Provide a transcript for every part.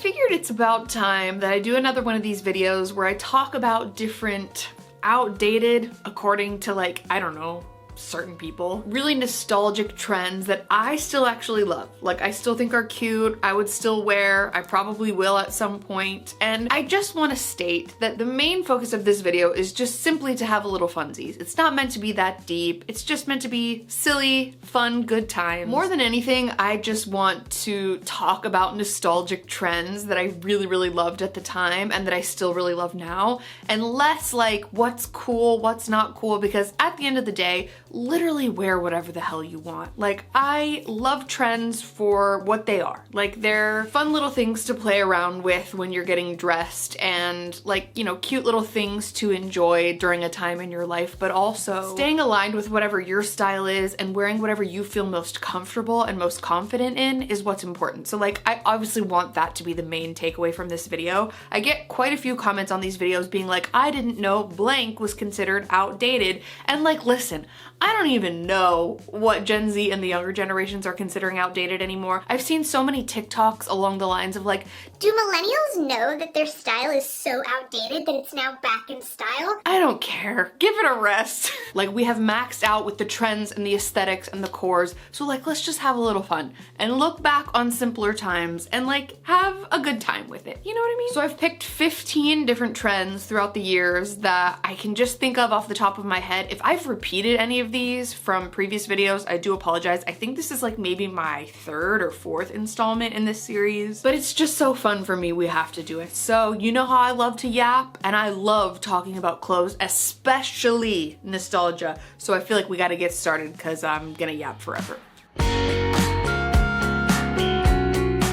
figured it's about time that I do another one of these videos where I talk about different outdated, according to like, I don't know, certain people, really nostalgic trends that I still actually love. Like, I still think are cute, I would still wear, I probably will at some point. And I just want to state that the main focus of this video is just simply to have a little funsies. It's not meant to be that deep, it's just meant to be silly, fun, good times. More than anything, I just want to talk about nostalgic trends that I really, really loved at the time and that I still really love now, and less like what's cool, what's not cool, because at the end of the day, literally wear whatever the hell you want. Like, I love trends for what they are. Like, they're fun little things to play around with when you're getting dressed, and like, you know, cute little things to enjoy during a time in your life, but also staying aligned with whatever your style is and wearing whatever you feel most comfortable and most confident in is what's important. So like, I obviously want that to be the main takeaway from this video. I get quite a few comments on these videos being like, I didn't know blank was considered outdated. And like, listen, I don't even know what Gen Z and the younger generations are considering outdated anymore. I've seen so many TikToks along the lines of like, do millennials know that their style is so outdated that it's now back in style? I don't care. Give it a rest. Like, we have maxed out with the trends and the aesthetics and the cores, so like, let's just have a little fun and look back on simpler times and like have a good time with it. You know what I mean? So I've picked 15 different trends throughout the years that I can just think of off the top of my head. If I've repeated any of these from previous videos, I do apologize. I think this is like maybe my third or fourth installment in this series, but it's just so fun for me, we have to do it. So you know how I love to yap, and I love talking about clothes, especially nostalgia. So I feel like we gotta get started because I'm gonna yap forever.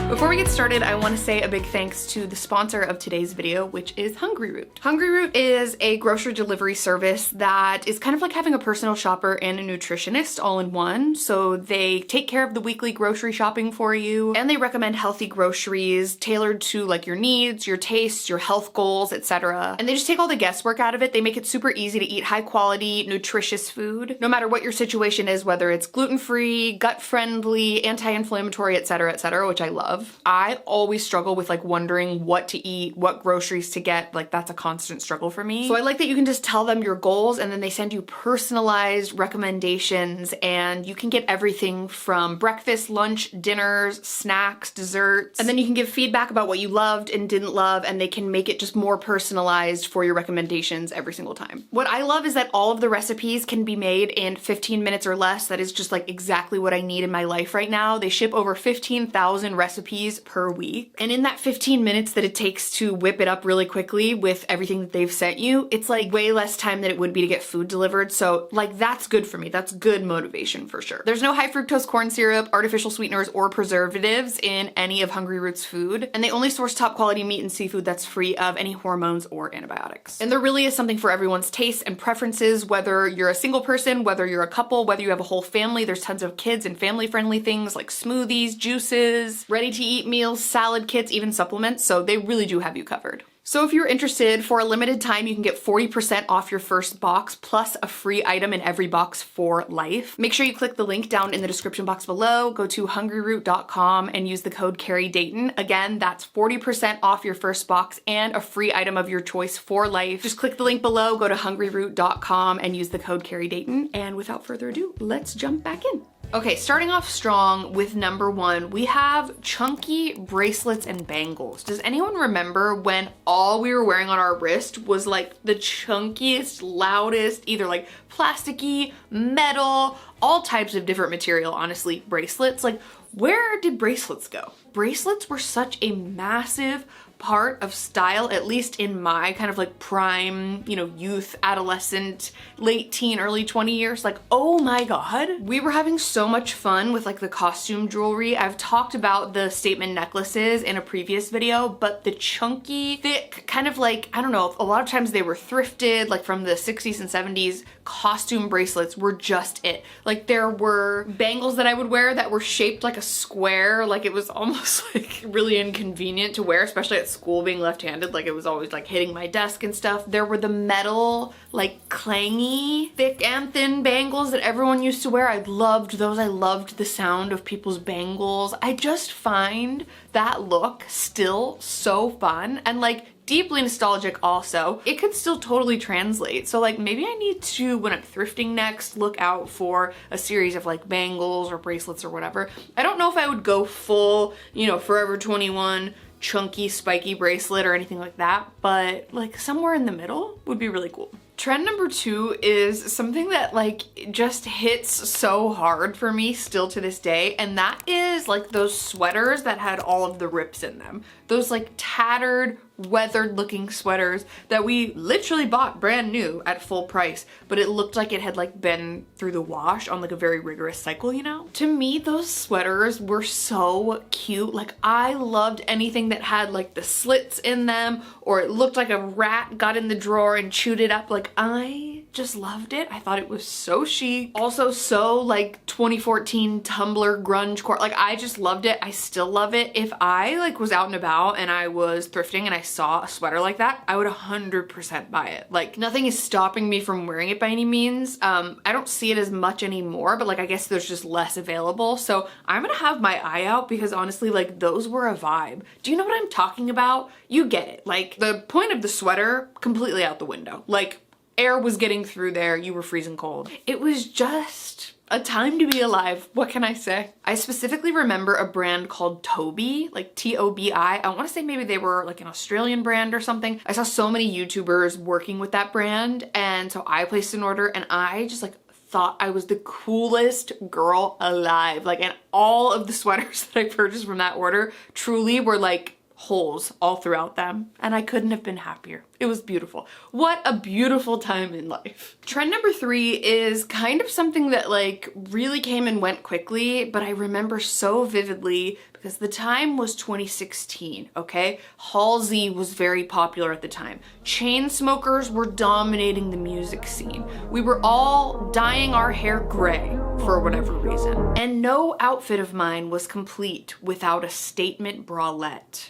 Before we get started, I want to say a big thanks to the sponsor of today's video, which is Hungryroot. Hungryroot is a grocery delivery service that is kind of like having a personal shopper and a nutritionist all in one. So they take care of the weekly grocery shopping for you, and they recommend healthy groceries tailored to like your needs, your tastes, your health goals, etc. And they just take all the guesswork out of it. They make it super easy to eat high quality, nutritious food, no matter what your situation is, whether it's gluten-free, gut-friendly, anti-inflammatory, etc., which I love. I always struggle with like wondering what to eat, what groceries to get. Like, that's a constant struggle for me. So I like that you can just tell them your goals and then they send you personalized recommendations, and you can get everything from breakfast, lunch, dinners, snacks, desserts, and then you can give feedback about what you loved and didn't love, and they can make it just more personalized for your recommendations every single time. What I love is that all of the recipes can be made in 15 minutes or less. That is just like exactly what I need in my life right now. They ship over 15,000 recipes per week. And in that 15 minutes that it takes to whip it up really quickly with everything that they've sent you, it's like way less time than it would be to get food delivered. So like, that's good for me. That's good motivation for sure. There's no high fructose corn syrup, artificial sweeteners, or preservatives in any of Hungryroot's food. And they only source top quality meat and seafood that's free of any hormones or antibiotics. And there really is something for everyone's tastes and preferences, whether you're a single person, whether you're a couple, whether you have a whole family. There's tons of kids and family friendly things like smoothies, juices, ready to eat meals, salad kits, even supplements, so they really do have you covered. So if you're interested, for a limited time, you can get 40% off your first box plus a free item in every box for life. Make sure you click the link down in the description box below, go to hungryroot.com and use the code Carrie Dayton. Again, that's 40% off your first box and a free item of your choice for life. Just click the link below, go to hungryroot.com and use the code Carrie Dayton. And without further ado, let's jump back in. Okay, starting off strong with number one, we have chunky bracelets and bangles. Does anyone remember when all we were wearing on our wrist was like the chunkiest, loudest, either like plasticky, metal, all types of different material, honestly, bracelets? Like, where did bracelets go? Bracelets were such a massive part of style, at least in my kind of like prime, you know, youth, adolescent, late teen, early 20 years. Like, oh my god, we were having so much fun with like the costume jewelry. I've talked about the statement necklaces in a previous video, but the chunky, thick, kind of like, I don't know, a lot of times they were thrifted, like from the 60s and 70s, costume bracelets were just it. Like, there were bangles that I would wear that were shaped like a square, like it was almost like really inconvenient to wear, especially at school being left-handed, like it was always like hitting my desk and stuff. There were the metal, like clangy, thick and thin bangles that everyone used to wear. I loved those. I loved the sound of people's bangles. I just find that look still so fun and like deeply nostalgic also. It could still totally translate. So like maybe I need to, when I'm thrifting next, look out for a series of like bangles or bracelets or whatever. I don't know if I would go full, you know, Forever 21 chunky spiky bracelet or anything like that, but like somewhere in the middle would be really cool. Trend number 2 is something that like just hits so hard for me still to this day, and that is like those sweaters that had all of the rips in them. Those like tattered, weathered looking sweaters that we literally bought brand new at full price, but it looked like it had like been through the wash on like a very rigorous cycle, you know? To me, those sweaters were so cute. Like I loved anything that had like the slits in them, or it looked like a rat got in the drawer and chewed it up. Like I just loved it. I thought it was so chic. Also so like 2014 Tumblr grunge core. Like I just loved it. I still love it. If I like was out and about and I was thrifting and I saw a sweater like that, I would 100% buy it. Like nothing is stopping me from wearing it by any means. I don't see it as much anymore, but like I guess there's just less available. So I'm gonna have my eye out because honestly, like those were a vibe. Do you know what I'm talking about? You get it. Like the point of the sweater, completely out the window. Like air was getting through there, you were freezing cold. It was just a time to be alive. What can I say? I specifically remember a brand called Toby, like T-O-B-I. I want to say maybe they were like an Australian brand or something. I saw so many YouTubers working with that brand, and so I placed an order and I just like thought I was the coolest girl alive. Like, and all of the sweaters that I purchased from that order truly were like holes all throughout them, and I couldn't have been happier. It was beautiful. What a beautiful time in life. Trend number 3 is kind of something that like really came and went quickly, but I remember so vividly because the time was 2016, okay? Halsey was very popular at the time. Chain smokers were dominating the music scene. We were all dyeing our hair gray for whatever reason. And no outfit of mine was complete without a statement bralette.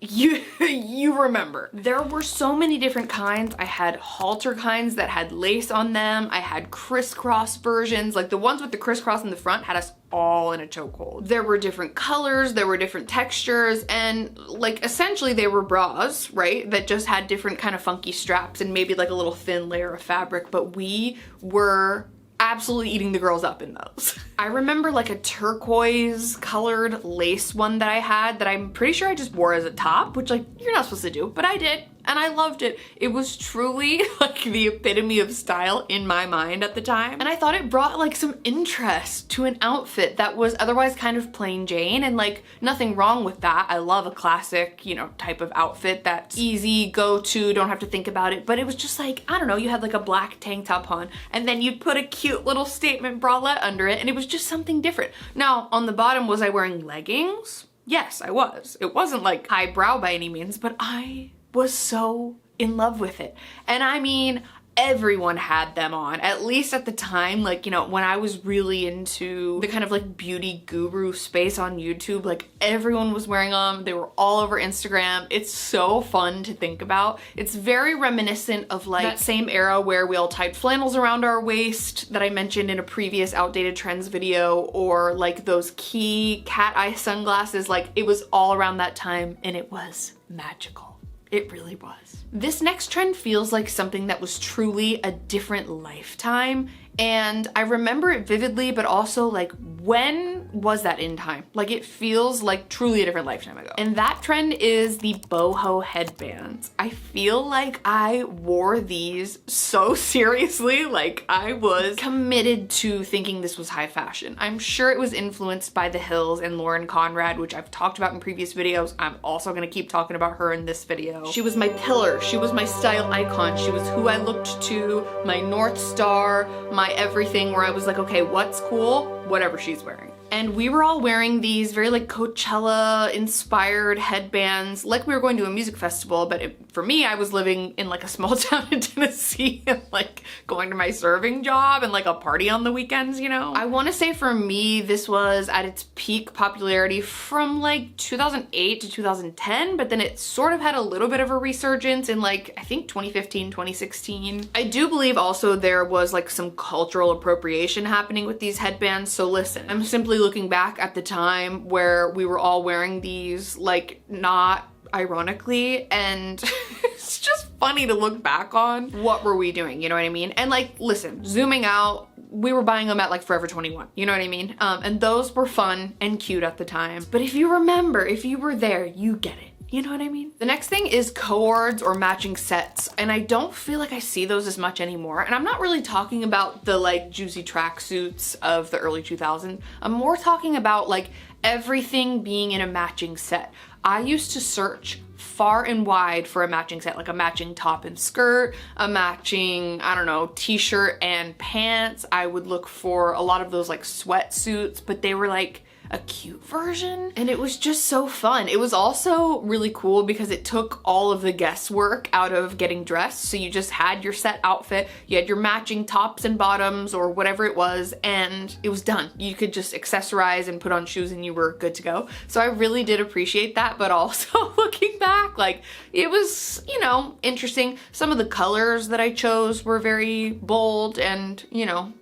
You remember. There were so many different kinds. I had halter kinds that had lace on them. I had crisscross versions. Like the ones with the crisscross in the front had us all in a chokehold. There were different colors, there were different textures, and like essentially they were bras, right? That just had different kind of funky straps and maybe like a little thin layer of fabric, but we were absolutely eating the girls up in those. I remember like a turquoise colored lace one that I had that I'm pretty sure I just wore as a top, which like you're not supposed to do, but I did. And I loved it. It was truly like the epitome of style in my mind at the time. And I thought it brought like some interest to an outfit that was otherwise kind of plain Jane, and like nothing wrong with that. I love a classic, you know, type of outfit that's easy, go to, don't have to think about it. But it was just like, I don't know, you had like a black tank top on and then you'd put a cute little statement bralette under it and it was just something different. Now on the bottom, was I wearing leggings? Yes, I was. It wasn't like highbrow by any means, but I was so in love with it. And I mean, everyone had them on, at least at the time. Like, you know, when I was really into the kind of like beauty guru space on YouTube, like everyone was wearing them. They were all over Instagram. It's so fun to think about. It's very reminiscent of like that same era where we all tied flannels around our waist that I mentioned in a previous outdated trends video, or like those key cat eye sunglasses. Like it was all around that time and it was magical. It really was. This next trend feels like something that was truly a different lifetime, and I remember it vividly, but also like, when was that in time? Like it feels like truly a different lifetime ago. And that trend is the boho headbands. I feel like I wore these so seriously. Like I was committed to thinking this was high fashion. I'm sure it was influenced by The Hills and Lauren Conrad, which I've talked about in previous videos. I'm also gonna keep talking about her in this video. She was my pillar. She was my style icon. She was who I looked to, my North Star, my everything, where I was like, okay, what's cool? Whatever she's wearing. And we were all wearing these very like Coachella inspired headbands like we were going to a music festival, but for me, I was living in like a small town in Tennessee and like going to my serving job and like a party on the weekends, you know? I wanna say for me, this was at its peak popularity from like 2008 to 2010, but then it sort of had a little bit of a resurgence in like, I think 2015, 2016. I do believe also there was like some cultural appropriation happening with these headbands, so listen, I'm simply looking back at the time where we were all wearing these, like, not ironically, and it's just funny to look back on. What were we doing, you know what I mean? And like, listen, zooming out, we were buying them at like Forever 21, you know what I mean? And those were fun and cute at the time. But if you remember, if you were there, you get it. You know what I mean? The next thing is cords or matching sets, and I don't feel like I see those as much anymore. And I'm not really talking about the like juicy tracksuits of the early 2000s. I'm more talking about like everything being in a matching set. I used to search far and wide for a matching set, like a matching top and skirt, a matching, I don't know, t-shirt and pants. I would look for a lot of those like sweatsuits, but they were like a cute version, and it was just so fun. It was also really cool because it took all of the guesswork out of getting dressed. So you just had your set outfit, you had your matching tops and bottoms or whatever it was, and it was done. You could just accessorize and put on shoes and you were good to go. So I really did appreciate that, but also looking back, like it was, you know, interesting. Some of the colors that I chose were very bold and, you know,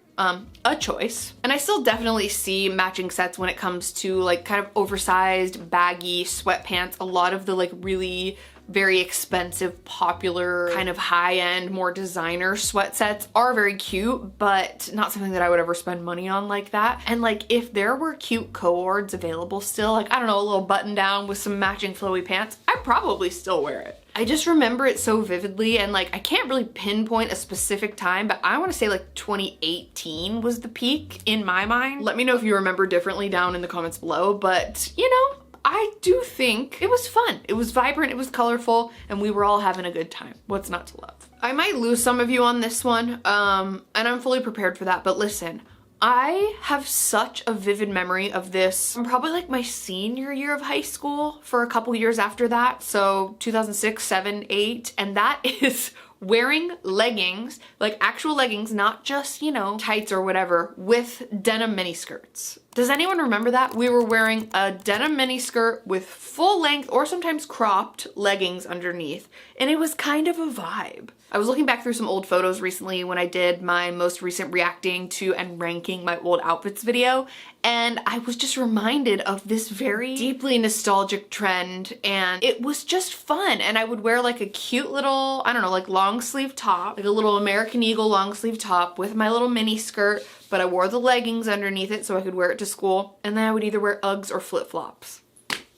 a choice. And I still definitely see matching sets when it comes to like kind of oversized, baggy sweatpants. A lot of the like really very expensive, popular, kind of high-end, more designer sweat sets are very cute, but not something that I would ever spend money on like that. And like if there were cute cords available still, like I don't know, a little button down with some matching flowy pants, I'd probably still wear it. I just remember it so vividly, and like I can't really pinpoint a specific time, but I want to say like 2018 was the peak in my mind. Let me know if you remember differently down in the comments below, but you know, I do think it was fun. It was vibrant, it was colorful, and we were all having a good time. What's not to love? I might lose some of you on this one, and I'm fully prepared for that, but listen, I have such a vivid memory of this. Probably like my senior year of high school for a couple years after that. So 2006, 7, 8, and that is wearing leggings, like actual leggings, not just, you know, tights or whatever, with denim mini skirts. Does anyone remember that? We were wearing a denim mini skirt with full length or sometimes cropped leggings underneath, and it was kind of a vibe. I was looking back through some old photos recently when I did my most recent reacting to and ranking my old outfits video, and I was just reminded of this very deeply nostalgic trend, and it was just fun. And I would wear like a cute little, I don't know, like long sleeve top, like a little American Eagle long sleeve top with my little mini skirt, but I wore the leggings underneath it so I could wear it to school, and then I would either wear Uggs or flip-flops.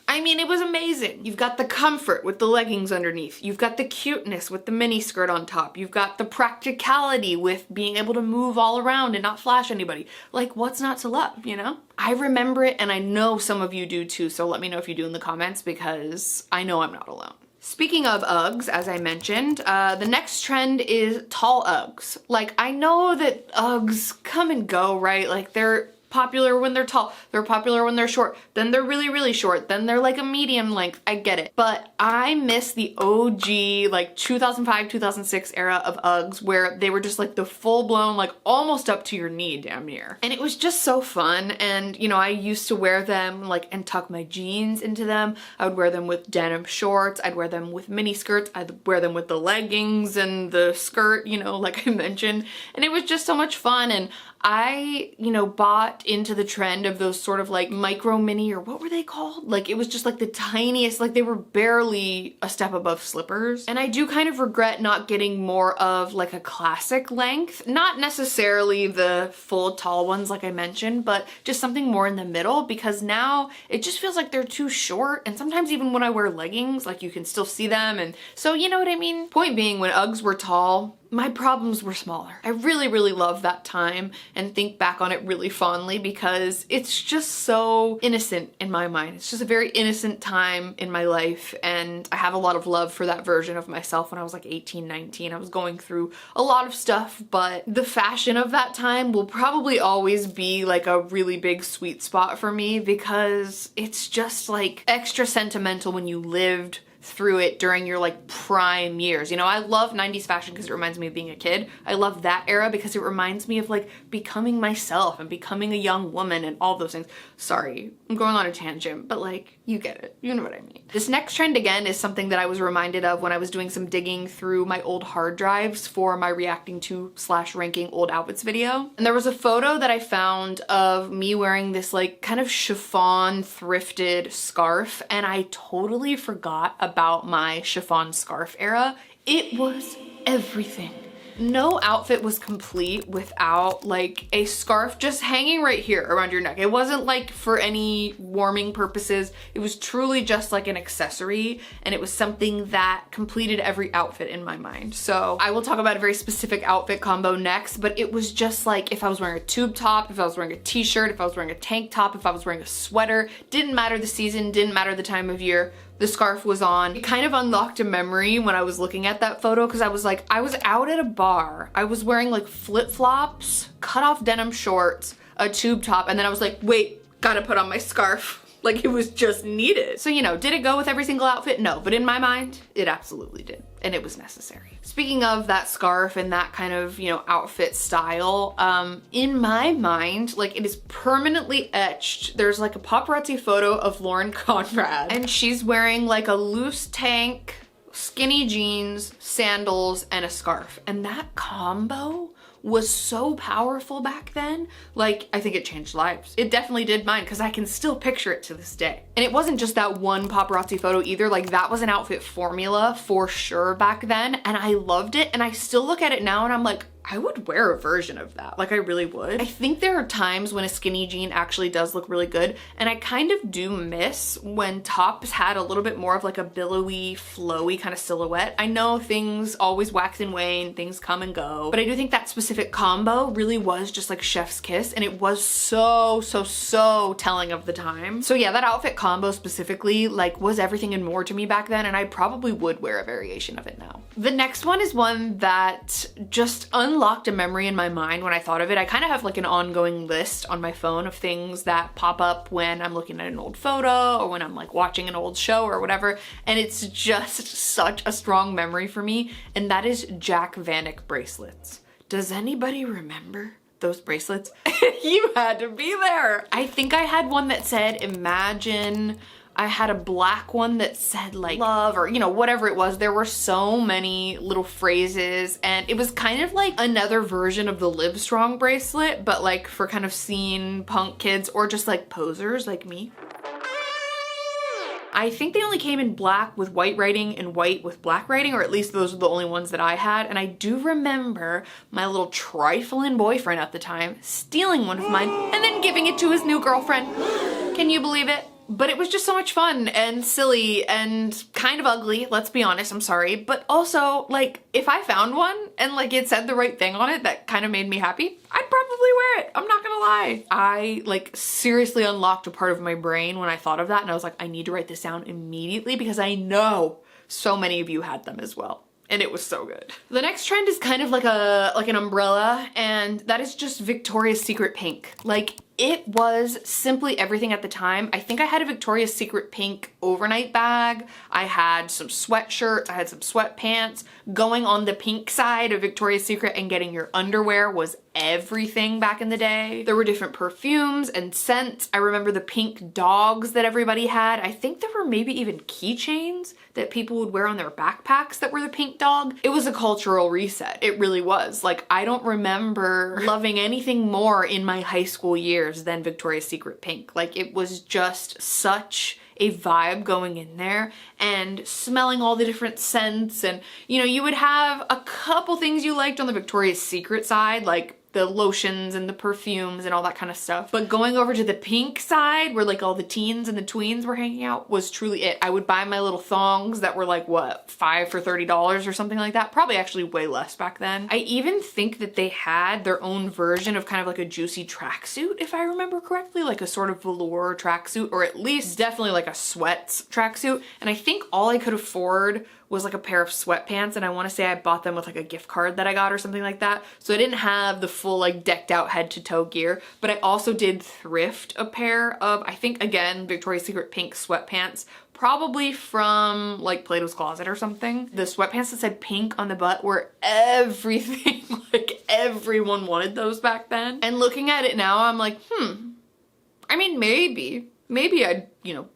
I mean, it was amazing. You've got the comfort with the leggings underneath. You've got the cuteness with the mini skirt on top. You've got the practicality with being able to move all around and not flash anybody. Like, what's not to love, you know? I remember it, and I know some of you do too, so let me know if you do in the comments because I know I'm not alone. Speaking of Uggs, as I mentioned, the next trend is tall Uggs. Like, I know that Uggs come and go, right? Like, they're popular when they're tall, they're popular when they're short, then they're really, really short, then they're like a medium length. I get it. But I miss the OG, like 2005, 2006 era of Uggs where they were just like the full-blown, like almost up to your knee damn near. And it was just so fun. And you know, I used to wear them like and tuck my jeans into them. I would wear them with denim shorts. I'd wear them with mini skirts. I'd wear them with the leggings and the skirt, you know, like I mentioned. And it was just so much fun. And I, you know, bought into the trend of those sort of like micro mini, or what were they called? Like it was just like the tiniest, like they were barely a step above slippers. And I do kind of regret not getting more of like a classic length, not necessarily the full tall ones like I mentioned, but just something more in the middle, because now it just feels like they're too short. And sometimes even when I wear leggings, like you can still see them. And so, you know what I mean? Point being, when Uggs were tall, my problems were smaller. I really, really love that time and think back on it really fondly because it's just so innocent in my mind. It's just a very innocent time in my life, and I have a lot of love for that version of myself when I was like 18, 19. I was going through a lot of stuff, but the fashion of that time will probably always be like a really big sweet spot for me because it's just like extra sentimental when you lived through it during your like prime years. You know, I love 90s fashion because it reminds me of being a kid. I love that era because it reminds me of like becoming myself and becoming a young woman and all those things. Sorry, I'm going on a tangent, but like, you get it. You know what I mean. This next trend again is something that I was reminded of when I was doing some digging through my old hard drives for my reacting to / ranking old outfits video. And there was a photo that I found of me wearing this like kind of chiffon thrifted scarf, and I totally forgot about my chiffon scarf era. It was everything. No outfit was complete without like a scarf just hanging right here around your neck. It wasn't like for any warming purposes. It was truly just like an accessory, and it was something that completed every outfit in my mind. So I will talk about a very specific outfit combo next, but it was just like if I was wearing a tube top, if I was wearing a t-shirt, if I was wearing a tank top, if I was wearing a sweater, didn't matter the season, didn't matter the time of year, the scarf was on. It kind of unlocked a memory when I was looking at that photo because I was like, I was out at a bar. I was wearing like flip-flops, cut off denim shorts, a tube top, and then I was like, wait, gotta put on my scarf. Like it was just needed. So, you know, did it go with every single outfit? No, but in my mind, it absolutely did. And it was necessary. Speaking of that scarf and that kind of, you know, outfit style, in my mind, like it is permanently etched. There's like a paparazzi photo of Lauren Conrad, and she's wearing like a loose tank, skinny jeans, sandals, and a scarf. And that combo was so powerful back then. Like, I think it changed lives. It definitely did mine because I can still picture it to this day. And it wasn't just that one paparazzi photo either. Like, that was an outfit formula for sure back then, and I loved it, and I still look at it now and I'm like, I would wear a version of that. Like, I really would. I think there are times when a skinny jean actually does look really good, and I kind of do miss when tops had a little bit more of like a billowy, flowy kind of silhouette. I know things always wax and wane, things come and go, but I do think that specific combo really was just like chef's kiss, and it was so telling of the time. So yeah, that outfit combo specifically like was everything and more to me back then, and I probably would wear a variation of it now. The next one is one that just unlocked a memory in my mind when I thought of it. I kind of have like an ongoing list on my phone of things that pop up when I'm looking at an old photo or when I'm like watching an old show or whatever, and it's just such a strong memory for me, and that is Jack Vanek bracelets. Does anybody remember those bracelets? You had to be there. I think I had one that said imagine. I had a black one that said like love, or you know, whatever it was. There were so many little phrases, and it was kind of like another version of the Live Strong bracelet, but like for kind of scene punk kids or just like posers like me. I think they only came in black with white writing and white with black writing, or at least those are the only ones that I had. And I do remember my little trifling boyfriend at the time stealing one of mine and then giving it to his new girlfriend. Can you believe it? But it was just so much fun and silly and kind of ugly, let's be honest, I'm sorry. But also, like, if I found one and like it said the right thing on it that kind of made me happy, I'd probably wear it. I'm not gonna lie. I like seriously unlocked a part of my brain when I thought of that, and I was like, I need to write this down immediately because I know so many of you had them as well. And it was so good. The next trend is kind of like an umbrella, and that is just Victoria's Secret pink. Like, it was simply everything at the time. I think I had a Victoria's Secret pink overnight bag. I had some sweatshirts, I had some sweatpants. Going on the pink side of Victoria's Secret and getting your underwear was everything back in the day. There were different perfumes and scents. I remember the pink dogs that everybody had. I think there were maybe even keychains that people would wear on their backpacks that were the pink dog. It was a cultural reset. It really was. Like, I don't remember loving anything more in my high school years than Victoria's Secret pink. Like, it was just such a vibe going in there and smelling all the different scents. And you know, you would have a couple things you liked on the Victoria's Secret side, like the lotions and the perfumes and all that kind of stuff. But going over to the pink side where like all the teens and the tweens were hanging out was truly it. I would buy my little thongs that were like, what, 5 for $30 or something like that. Probably actually way less back then. I even think that they had their own version of kind of like a juicy tracksuit, if I remember correctly, like a sort of velour tracksuit, or at least definitely like a sweats tracksuit. And I think all I could afford was like a pair of sweatpants, and I want to say I bought them with like a gift card that I got or something like that. So I didn't have the full like decked out head to toe gear, but I also did thrift a pair of, I think again, Victoria's Secret pink sweatpants, probably from like Plato's Closet or something. The sweatpants that said pink on the butt were everything. Like everyone wanted those back then. And looking at it now, I'm like, I mean, maybe I'd, you know,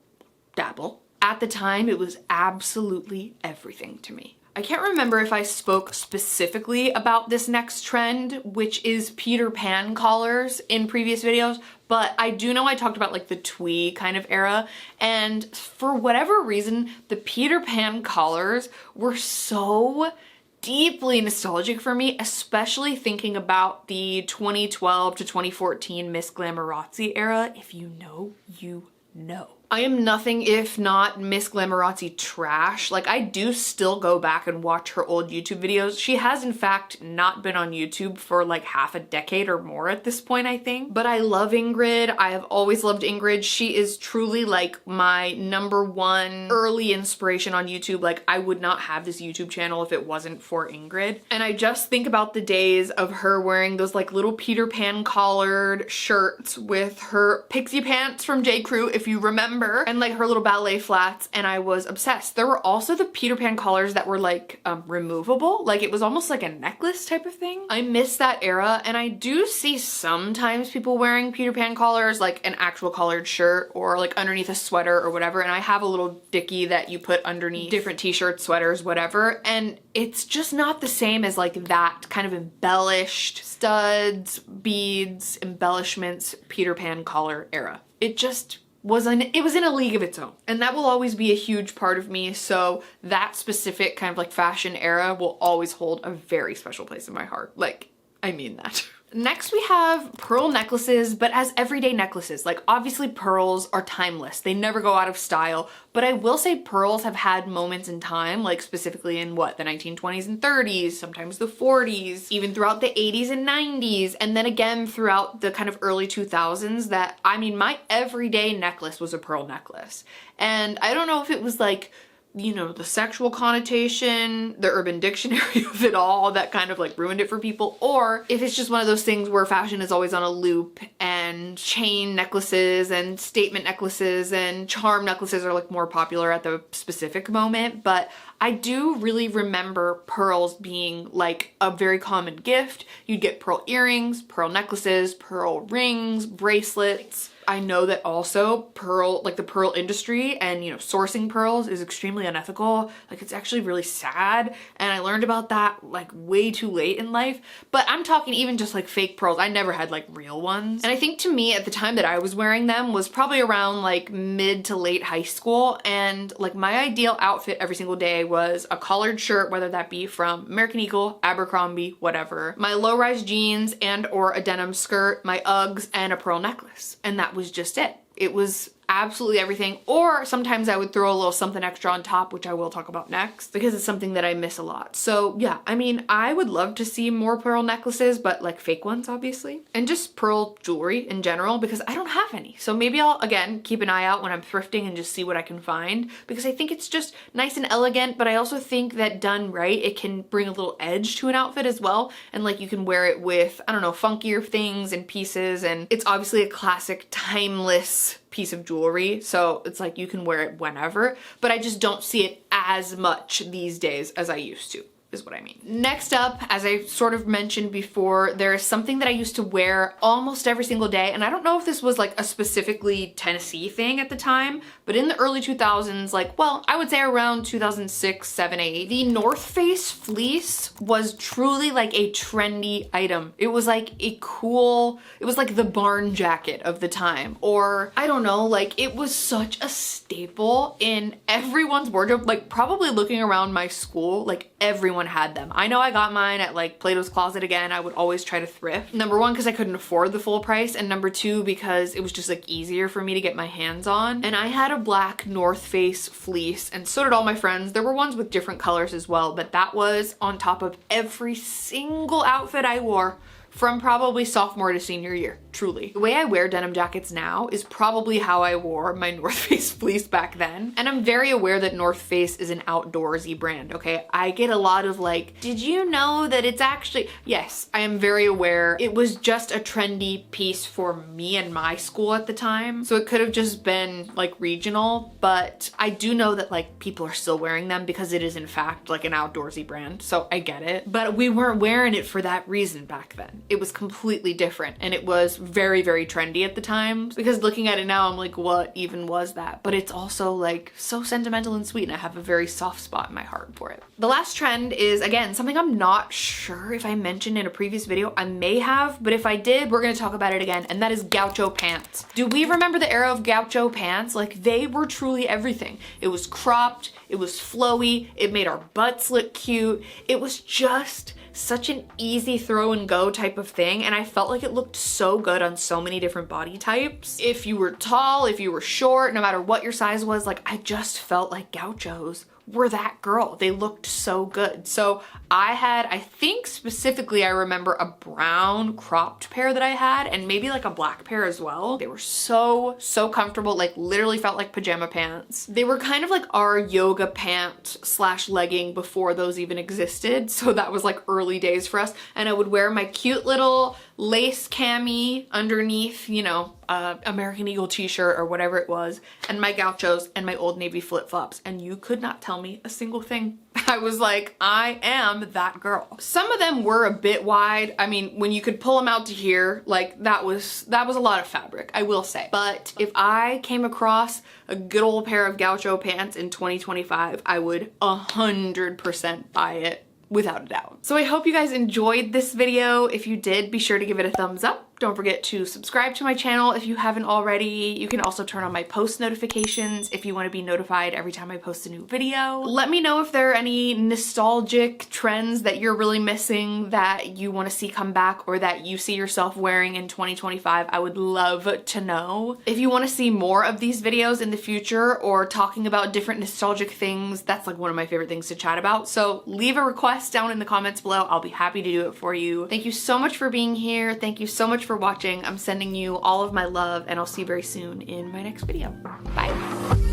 dabble. At the time, it was absolutely everything to me. I can't remember if I spoke specifically about this next trend, which is Peter Pan collars in previous videos, but I do know I talked about like the twee kind of era, and for whatever reason, the Peter Pan collars were so deeply nostalgic for me, especially thinking about the 2012 to 2014 Miss Glamorazzi era. If you know, you know. I am nothing if not Miss Glamorazzi trash. Like, I do still go back and watch her old YouTube videos. She has in fact not been on YouTube for like half a decade or more at this point, I think. But I love Ingrid. I have always loved Ingrid. She is truly like my #1 early inspiration on YouTube. Like, I would not have this YouTube channel if it wasn't for Ingrid. And I just think about the days of her wearing those like little Peter Pan collared shirts with her pixie pants from J. Crew, if you remember, and like her little ballet flats, and I was obsessed. There were also the Peter Pan collars that were like removable, like it was almost like a necklace type of thing. I miss that era, and I do see sometimes people wearing Peter Pan collars, like an actual collared shirt or like underneath a sweater or whatever, and I have a little dickie that you put underneath different t-shirts, sweaters, whatever, and it's just not the same as like that kind of embellished studs, beads, embellishments Peter Pan collar era. It just it was in a league of its own, and that will always be a huge part of me. So that specific kind of like fashion era will always hold a very special place in my heart. Like, I mean that. Next we have pearl necklaces, but as everyday necklaces. Like, obviously pearls are timeless. They never go out of style, but I will say pearls have had moments in time, like specifically in what, the 1920s and 30s, sometimes the 40s, even throughout the 80s and 90s, and then again throughout the kind of early 2000s that, I mean, my everyday necklace was a pearl necklace. And I don't know if it was like, you know, the sexual connotation, the Urban Dictionary of it all that kind of like ruined it for people, or if it's just one of those things where fashion is always on a loop and chain necklaces and statement necklaces and charm necklaces are like more popular at the specific moment. But I do really remember pearls being like a very common gift. You'd get pearl earrings, pearl necklaces, pearl rings, bracelets. I know that also pearl, like the pearl industry and, you know, sourcing pearls is extremely unethical. Like, it's actually really sad. And I learned about that like way too late in life. But I'm talking even just like fake pearls. I never had like real ones. And I think to me at the time that I was wearing them was probably around like mid to late high school. And like my ideal outfit every single day was a collared shirt, whether that be from American Eagle, Abercrombie, whatever, my low-rise jeans and or a denim skirt, my Uggs, and a pearl necklace. And that was just it. It was absolutely everything. Or sometimes I would throw a little something extra on top, which I will talk about next, because it's something that I miss a lot. So yeah, I mean, I would love to see more pearl necklaces, but like fake ones, obviously. And just pearl jewelry in general, because I don't have any. So maybe I'll, again, keep an eye out when I'm thrifting and just see what I can find, because I think it's just nice and elegant, but I also think that done right, it can bring a little edge to an outfit as well. And like you can wear it with, I don't know, funkier things and pieces, and it's obviously a classic, timeless piece of jewelry, so it's like you can wear it whenever, but I just don't see it as much these days as I used to, is what I mean. Next up, as I sort of mentioned before, there is something that I used to wear almost every single day, and I don't know if this was like a specifically Tennessee thing at the time, but in the early 2000s, like, well, I would say around 2006, 7, 8, the North Face fleece was truly like a trendy item. It was like a cool, it was like the barn jacket of the time, or I don't know, like it was such a staple in everyone's wardrobe. Like, probably looking around my school, like everyone anyone had them. I know I got mine at like Plato's Closet again. I would always try to thrift. Number one, because I couldn't afford the full price, and number two, because it was just like easier for me to get my hands on. And I had a black North Face fleece, and so did all my friends. There were ones with different colors as well, but that was on top of every single outfit I wore from probably sophomore to senior year, truly. The way I wear denim jackets now is probably how I wore my North Face fleece back then. And I'm very aware that North Face is an outdoorsy brand, okay? I get a lot of like, did you know that it's actually... Yes, I am very aware. It was just a trendy piece for me and my school at the time. So it could have just been like regional, but I do know that like people are still wearing them because it is in fact like an outdoorsy brand. So I get it, but we weren't wearing it for that reason back then. It was completely different, and it was very, very trendy at the time. Because looking at it now, I'm like, what even was that? But it's also like so sentimental and sweet, and I have a very soft spot in my heart for it. The last trend is, again, something I'm not sure if I mentioned in a previous video. I may have, but if I did, we're gonna talk about it again, and that is gaucho pants. Do we remember the era of gaucho pants? Like, they were truly everything. It was cropped, it was flowy, it made our butts look cute. It was just such an easy throw and go type of thing, and I felt like it looked so good on so many different body types. If you were tall, if you were short, no matter what your size was, like I just felt like gauchos were that girl. They looked so good. So I had, I think specifically I remember a brown cropped pair that I had, and maybe like a black pair as well. They were so comfortable, like literally felt like pajama pants. They were kind of like our yoga pant slash legging before those even existed. So that was like early days for us. And I would wear my cute little lace cami underneath, you know, American Eagle t-shirt or whatever it was, and my gauchos and my Old Navy flip-flops, and you could not tell me a single thing. I was like, I am that girl. Some of them were a bit wide. I mean, when you could pull them out to here, like that was a lot of fabric, I will say. But if I came across a good old pair of gaucho pants in 2025, I would 100% buy it without a doubt. So I hope you guys enjoyed this video. If you did, be sure to give it a thumbs up. Don't forget to subscribe to my channel if you haven't already. You can also turn on my post notifications if you want to be notified every time I post a new video. Let me know if there are any nostalgic trends that you're really missing that you want to see come back, or that you see yourself wearing in 2025. I would love to know. If you want to see more of these videos in the future, or talking about different nostalgic things, that's like one of my favorite things to chat about. So leave a request down in the comments below. I'll be happy to do it for you. Thank you so much for being here. Thank you so much for watching. I'm sending you all of my love, and I'll see you very soon in my next video. Bye.